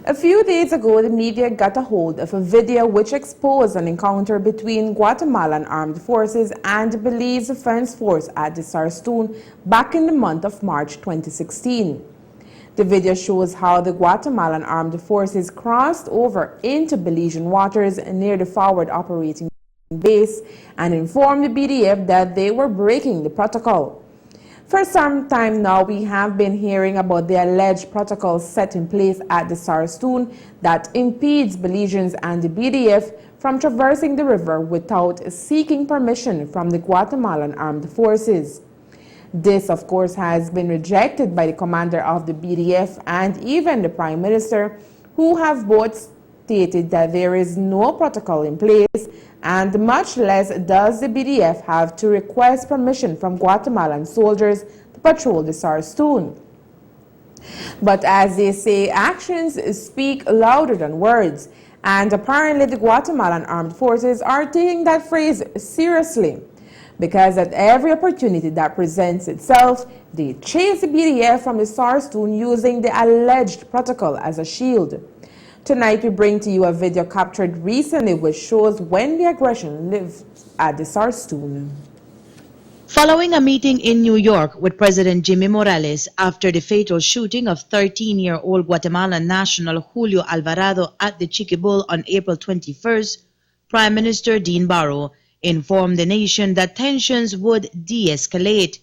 A few days ago, the media got a hold of a video which exposed an encounter between Guatemalan Armed Forces and Belize Defense Force at the Sarstoon back in the month of March 2016. The video shows how the Guatemalan Armed Forces crossed over into Belizean waters near the forward operating base and informed the BDF that they were breaking the protocol. For some time now, we have been hearing about the alleged protocol set in place at the Sarstoon that impedes Belizeans and the BDF from traversing the river without seeking permission from the Guatemalan Armed Forces. This, of course, has been rejected by the commander of the BDF and even the Prime Minister, who have both stated that there is no protocol in place, and much less does the BDF have to request permission from Guatemalan soldiers to patrol the Sarstoon. But as they say, actions speak louder than words, and apparently the Guatemalan Armed Forces are taking that phrase seriously, because at every opportunity that presents itself, they chase the BDF from the Sarstoon using the alleged protocol as a shield. Tonight we bring to you a video captured recently which shows when the aggression lived at the Sarstoon. Following a meeting in New York with President Jimmy Morales after the fatal shooting of 13-year-old Guatemalan national Julio Alvarado at the Chiquibul on April 21st, Prime Minister Dean Barrow informed the nation that tensions would de-escalate.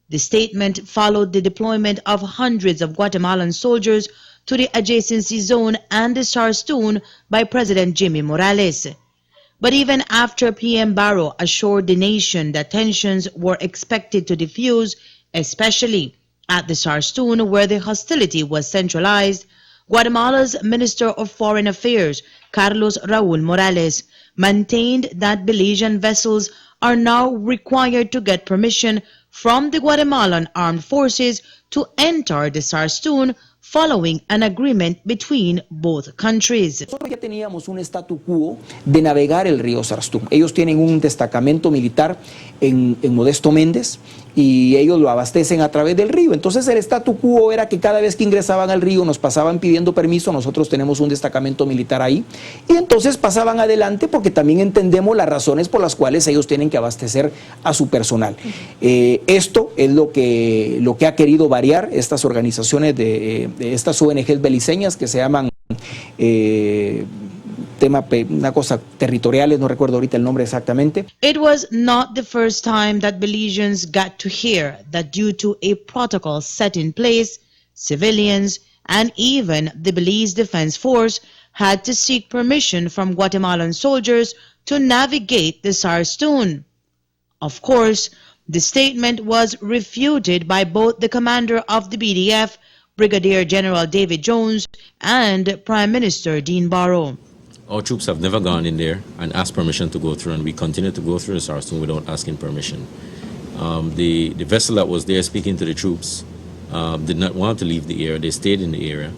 The statement followed the deployment of hundreds of Guatemalan soldiers to the adjacency zone and the Sarstoon by President Jimmy Morales. But even after PM Barrow assured the nation that tensions were expected to diffuse, especially at the Sarstoon where the hostility was centralized, Guatemala's Minister of Foreign Affairs, Carlos Raúl Morales, maintained that Belizean vessels are now required to get permission from the Guatemalan Armed Forces to enter the Sarstoon following an agreement between both countries. Nosotros ya teníamos un statu quo de navegar el río Sarstoon. Ellos tienen un destacamento militar en Modesto Méndez y ellos lo abastecen a través del río. Entonces el statu quo era que cada vez que ingresaban al río nos pasaban pidiendo permiso, nosotros tenemos un destacamento militar ahí, y entonces pasaban adelante porque también entendemos las razones por las cuales ellos tienen que abastecer a su personal. Esto es lo que ha querido variar estas organizaciones de estas ONGs beliceñas que se llaman una cosa territoriales, no recuerdo ahorita el nombre exactamente. It was not the first time that Belizeans got to hear that due to a protocol set in place, civilians and even the Belize Defense Force had to seek permission from Guatemalan soldiers to navigate the Sarstoon. Of course, the statement was refuted by both the commander of the BDF, Brigadier General David Jones, and Prime Minister Dean Barrow. Our troops have never gone in there and asked permission to go through, and we continue to go through the Sarstoon without asking permission. The vessel that was there speaking to the troops did not want to leave the area. They stayed in the area,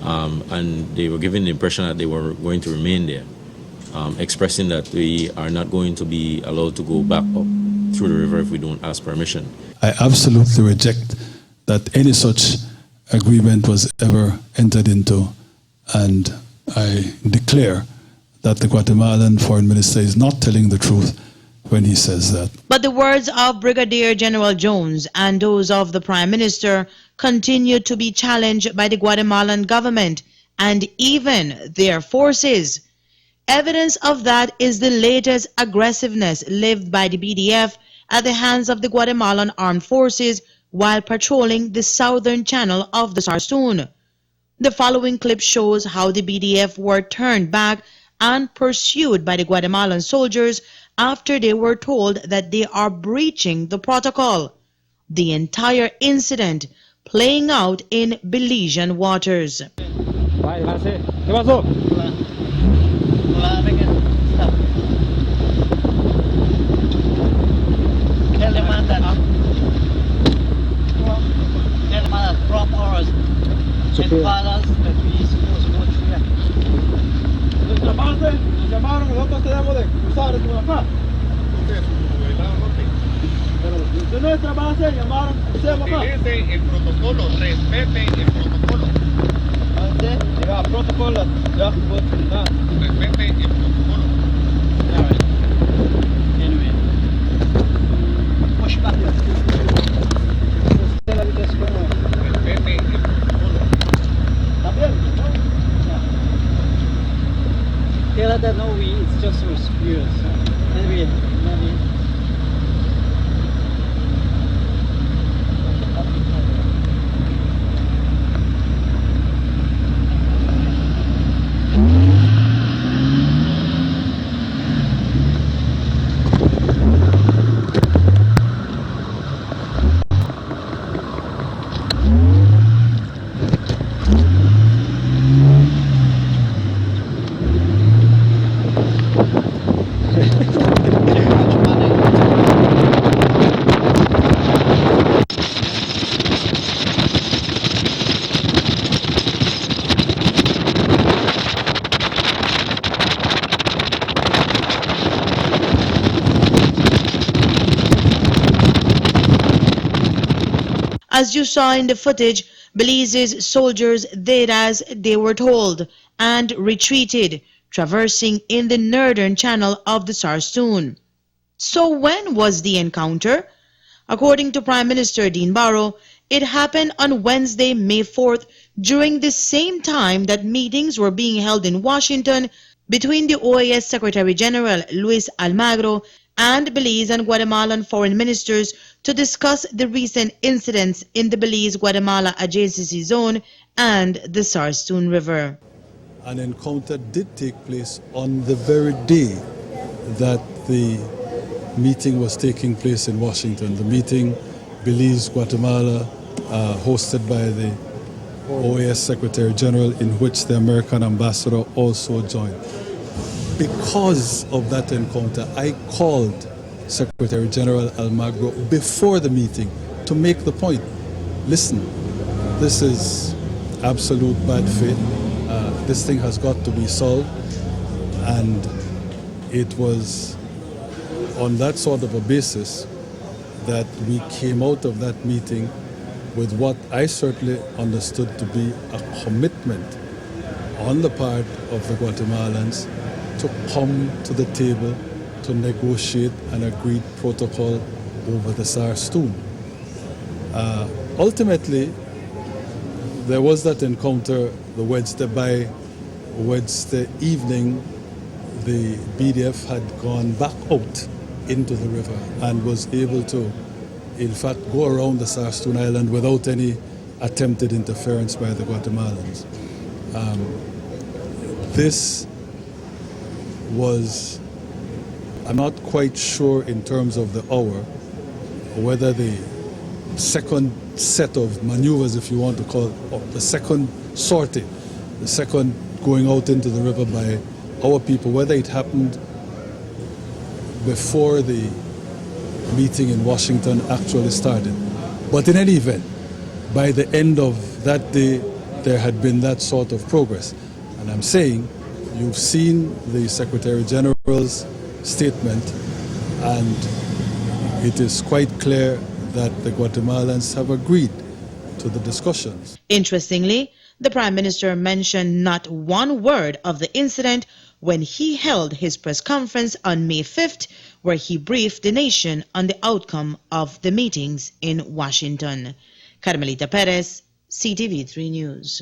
and they were given the impression that they were going to remain there, expressing that we are not going to be allowed to go back up through the river if we don't ask permission. I absolutely reject that any such agreement was ever entered into, and I declare that the Guatemalan Foreign Minister is not telling the truth when he says that. But the words of Brigadier General Jones and those of the Prime Minister continue to be challenged by the Guatemalan government and even their forces. Evidence of that is the latest aggressiveness lived by the BDF at the hands of the Guatemalan Armed Forces while patrolling the southern channel of the Sarstoon. The following clip shows how the BDF were turned back and pursued by the Guatemalan soldiers after they were told that they are breaching the protocol. The entire incident playing out in Belizean waters. Nosotros tenemos de cruzar por acá. De nuestra base llamaron, crucemos acá. Utilicen el protocolo, respeten el protocolo. protocol that you have to go through that. Alright. Anyway. Push back. Tell her just go on. Tell her that no, it's just for viewers. Anyway, As you saw in the footage, Belize's soldiers did as they were told and retreated, traversing in the northern channel of the Sarstoon. So when was the encounter? According to Prime Minister Dean Barrow, it happened on Wednesday, May 4th, during the same time that meetings were being held in Washington between the OAS Secretary General Luis Almagro and Belize and Guatemalan foreign ministers to discuss the recent incidents in the Belize-Guatemala adjacency zone and the Sarstoon River. An encounter did take place on the very day that the meeting was taking place in Washington. The meeting, Belize, Guatemala, hosted by the OAS Secretary General, in which the American ambassador also joined. Because of that encounter, I called Secretary General Almagro before the meeting to make the point. Listen, this is absolute bad faith. This thing has got to be solved. And it was on that sort of a basis that we came out of that meeting with what I certainly understood to be a commitment on the part of the Guatemalans to come to the table to negotiate an agreed protocol over the Sarstoon. Ultimately, there was that encounter the Wednesday evening. The BDF had gone back out into the river and was able to, in fact, go around the Sarstoon Island without any attempted interference by the Guatemalans. This was, I'm not quite sure in terms of the hour, whether the second set of maneuvers, if you want to call it, or the second sortie, the second going out into the river by our people, whether it happened before the meeting in Washington actually started. But in any event, by the end of that day, there had been that sort of progress. And I'm saying, you've seen the Secretary General's statement, and it is quite clear that the Guatemalans have agreed to the discussions. Interestingly, the Prime Minister mentioned not one word of the incident when he held his press conference on May 5th, where he briefed the nation on the outcome of the meetings in Washington. Carmelita Perez, CTV3 News.